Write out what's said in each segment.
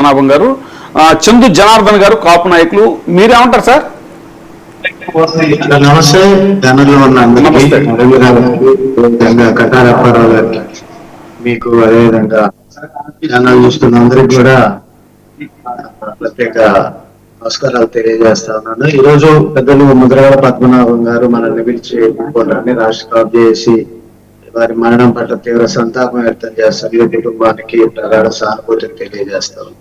పద్మనాభం గారు, చందు జనార్దన్ గారు కాపు నాయకులు. మీరేమంటారు సార్? నమస్తే. ఛానల్లో ఉన్న అందరికీ, కటారప్పారావు గారికి, మీకు అదేవిధంగా ఛానల్ చూస్తున్న అందరికి కూడా ప్రత్యేక నమస్కారాలు తెలియజేస్తా ఉన్నాను. ఈ రోజు పెద్దలు ముద్రగడ పద్మనాభం గారు మనల్ని పిలిచి రాష్ట్ర కాపు చేసి వారి మరణం పట్ల తీవ్ర సంతాపం వ్యక్తం చేస్తారు. కుటుంబానికి ప్రగాఢ సానుభూతిని తెలియజేస్తా ఉంది.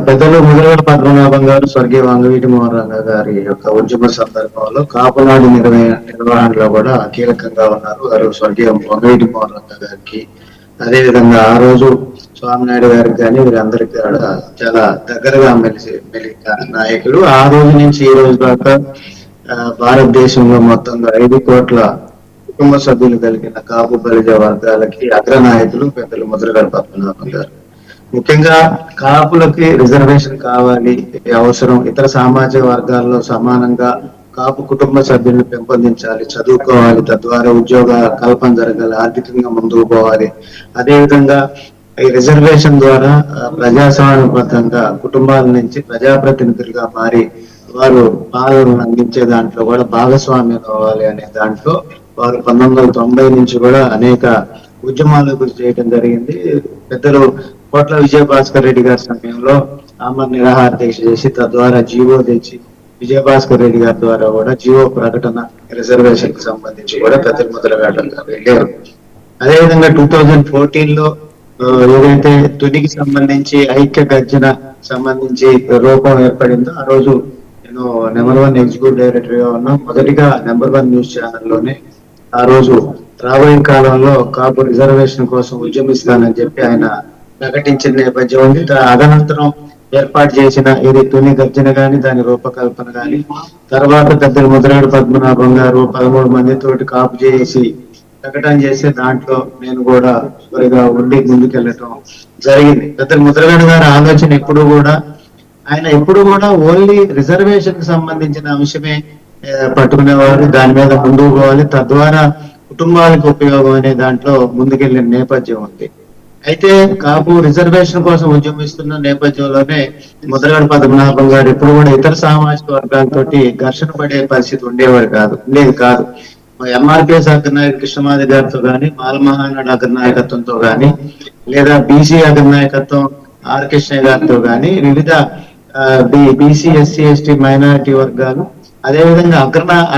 పెద్దలు ముద్రగడ పద్మనాభం గారు స్వర్గీయ వంగవీటి మోహన్ రంగ గారి యొక్క ఉద్యమ సందర్భంలో కాపునాడు నిర్వహణలో కూడా కీలకంగా ఉన్నారు. వారు స్వర్గీయ వంగవీటి మోహన్ రంగ గారికి, అదేవిధంగా ఆ రోజు స్వామినాయుడు గారికి కానీ వీరందరికీ కూడా చాలా దగ్గరగా మెలిగిన నాయకులు. ఆ రోజు నుంచి ఈ రోజు దాకా భారతదేశంలో మొత్తంగా 5 కోట్ల కుటుంబ సభ్యులు కలిగిన కాపు బలిజ వర్గాలకి అగ్రనాయకులు పెద్దలు ముద్రగడ పద్మనాభం గారు. ముఖ్యంగా కాపులకి రిజర్వేషన్ కావాలి, అవసరం. ఇతర సామాజిక వర్గాల్లో సమానంగా కాపు కుటుంబ సభ్యులను పెంపొందించాలి, చదువుకోవాలి, తద్వారా ఉద్యోగ కల్పన జరగాలి, ఆర్థికంగా ముందుకు పోవాలి. అదేవిధంగా ఈ రిజర్వేషన్ ద్వారా ప్రజాస్వామ్యబద్ధంగా కుటుంబాల నుంచి ప్రజాప్రతినిధులుగా మారి వారు పాలనను అందించే దాంట్లో కూడా భాగస్వామ్యం కావాలి అనే దాంట్లో వారు 1990 నుంచి కూడా అనేక ఉద్యమాలు చేయడం జరిగింది. పెద్దలు కోట్ల విజయభాస్కర్ రెడ్డి గారి సమయంలో ఆమరణ నిరాహార దీక్ష చేసి తద్వారా జీవో తెచ్చి విజయభాస్కర్ రెడ్డి గారి ద్వారా కూడా జీవో ప్రకటన రిజర్వేషన్ కి సంబంధించి కూడా పెద్దలు ముద్రగడ వెళ్ళారు. అదేవిధంగా 2014 లో ఏదైతే తుదికి సంబంధించి ఐక్య గర్జన సంబంధించి రూపం ఏర్పడిందో ఆ రోజు నేను #1 ఎగ్జిక్యూటివ్ డైరెక్టర్ గా ఉన్నా. మొదటిగా #1 న్యూస్ ఛానల్లోనే ఆ రోజు రాబోయే కాలంలో కాపు రిజర్వేషన్ కోసం ఉద్యమిస్తానని చెప్పి ఆయన ప్రకటించిన నేపథ్యం ఉంది. అనంతరం ఏర్పాటు చేసిన ఇది తుని గర్జన గాని, దాని రూపకల్పన గాని, తర్వాత పెద్దలు ముద్రగడ పద్మనాభం గారు 13 మందితోటి కాపు చేసి ప్రకటన చేసే దాంట్లో నేను కూడా త్వరగా ఉండి ముందుకెళ్ళటం జరిగింది. పెద్దలు ముద్రగడ గారి ఆలోచన ఎప్పుడు కూడా ఓన్లీ రిజర్వేషన్ కి సంబంధించిన అంశమే పట్టుకునేవారు, దాని మీద ముందుకు పోవాలి, తద్వారా కుటుంబాలకు ఉపయోగం అనే దాంట్లో ముందుకెళ్లిన నేపథ్యం ఉంది. అయితే కాపు రిజర్వేషన్ కోసం ఉద్యమిస్తున్న నేపథ్యంలోనే ముద్రగడ పద్మనాభం గారు ఎప్పుడు కూడా ఇతర సామాజిక వర్గాలతోటి ఘర్షణ పడే పరిస్థితి ఉండేది కాదు. ఎంఆర్పిఎస్ అగ్రనాయక కృష్ణమాది గారితో గాని, మాలమహానాడు అగ్రనాయకత్వంతో గాని, లేదా బీసీ అగ్రనాయకత్వం ఆర్ కృష్ణ గారితో గాని, వివిధ బీసీ ఎస్సీ ఎస్టీ మైనారిటీ వర్గాలు, అదేవిధంగా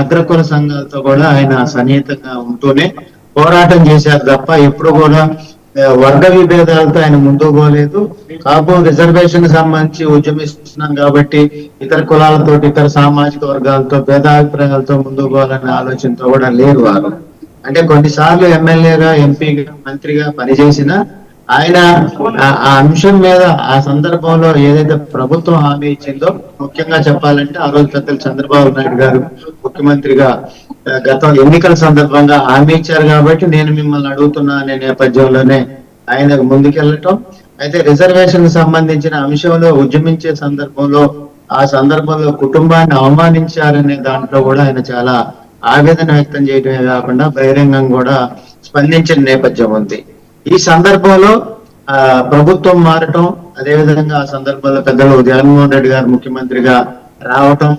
అగ్రకుల సంఘాలతో కూడా ఆయన సన్నిహితంగా ఉంటూనే పోరాటం చేశారు తప్ప ఎప్పుడు కూడా వర్గ విభేదాలతో ఆయన ముందుకు పోలేదు. కాపు రిజర్వేషన్ సంబంధించి ఉద్యమిస్తున్నాం కాబట్టి ఇతర కులాలతో, ఇతర సామాజిక వర్గాలతో భేదాభిప్రాయాలతో ముందుకు పోవాలనే ఆలోచనతో కూడా లేరు వారు. అంటే కొన్నిసార్లు ఎమ్మెల్యేగా, ఎంపీగా, మంత్రిగా పనిచేసిన ఆయన ఆ అంశం మీద ఆ సందర్భంలో ఏదైతే ప్రభుత్వం హామీ ఇచ్చిందో, ముఖ్యంగా చెప్పాలంటే ఆ రోజు పెద్దలు చంద్రబాబు నాయుడు గారు ముఖ్యమంత్రిగా గత ఎన్నికల సందర్భంగా హామీ ఇచ్చారు కాబట్టి నేను మిమ్మల్ని అడుగుతున్నా అనే నేపథ్యంలోనే ఆయన ముందుకెళ్ళటం. అయితే రిజర్వేషన్ సంబంధించిన అంశంలో ఉద్యమించే సందర్భంలో ఆ సందర్భంలో కుటుంబాన్ని అవమానించారనే దాంట్లో కూడా ఆయన చాలా ఆవేదన వ్యక్తం చేయడమే కాకుండా బహిరంగంగా కూడా స్పందించిన నేపథ్యం ఉంది. ఈ సందర్భంలో ప్రభుత్వం మారటం, అదేవిధంగా ఆ సందర్భంలో పెద్దలు జగన్మోహన్ రెడ్డి గారు ముఖ్యమంత్రిగా రావటం,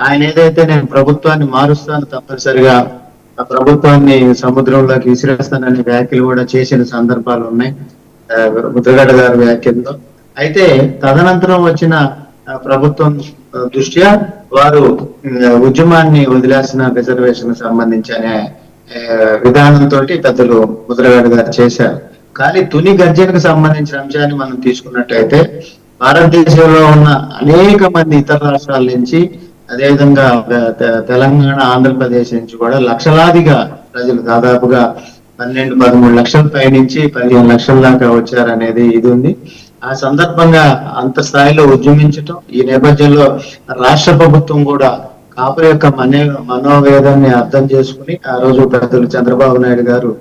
ఆయన ఏదైతే నేను ప్రభుత్వాన్ని మారుస్తాను, తప్పనిసరిగా ఆ ప్రభుత్వాన్ని సముద్రంలోకి విసిరేస్తాననే వ్యాఖ్యలు కూడా చేసిన సందర్భాలు ఉన్నాయి ముద్రగడ గారి వ్యాఖ్యలతో. అయితే తదనంతరం వచ్చిన ప్రభుత్వం దృష్ట్యా వారు ఉద్యమాన్ని వదిలేసిన రిజర్వేషన్ సంబంధించి అనే విధానంతో పెద్దలు ముద్రగడ గారు చేశారు. కానీ తుని గర్జనకు సంబంధించిన అంశాన్ని మనం తీసుకున్నట్టయితే భారతదేశంలో ఉన్న అనేక మంది ఇతర రాష్ట్రాల నుంచి, అదేవిధంగా తెలంగాణ, ఆంధ్రప్రదేశ్ నుంచి కూడా లక్షలాదిగా ప్రజలు దాదాపుగా 12-13 లక్షల పై నుంచి 15 లక్షల దాకా వచ్చారనేది ఇది ఉంది. ఆ సందర్భంగా అంత స్థాయిలో ఉద్యమించటం, ఈ నేపథ్యంలో రాష్ట్ర ప్రభుత్వం కూడా కాపుల యొక్క మనోవేదాన్ని అర్థం చేసుకుని ఆ రోజు పెద్దలు చంద్రబాబు నాయుడు గారు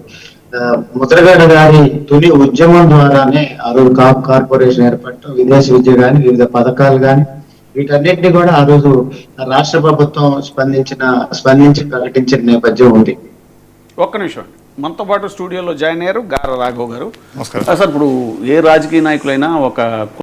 ముద్రగడ గారి తుని ఉద్యమం ద్వారానే ఆ రోజు కాపు కార్పొరేషన్ ఏర్పడటం, విదేశీ విద్య కానీ, వివిధ పథకాలు కానీ, వీటన్నిటిని కూడా ఆ రోజు రాష్ట్ర ప్రభుత్వం స్పందించి ప్రకటించిన నేపథ్యం ఉంది. ఒక్క నిమిషం. మనతో పాటు స్టూడియోలో జాయిన్ అయ్యారు గార రాఘవ్ గారు. నమస్కారం. సార్, ఇప్పుడు ఏ రాజకీయ నాయకులైనా ఒక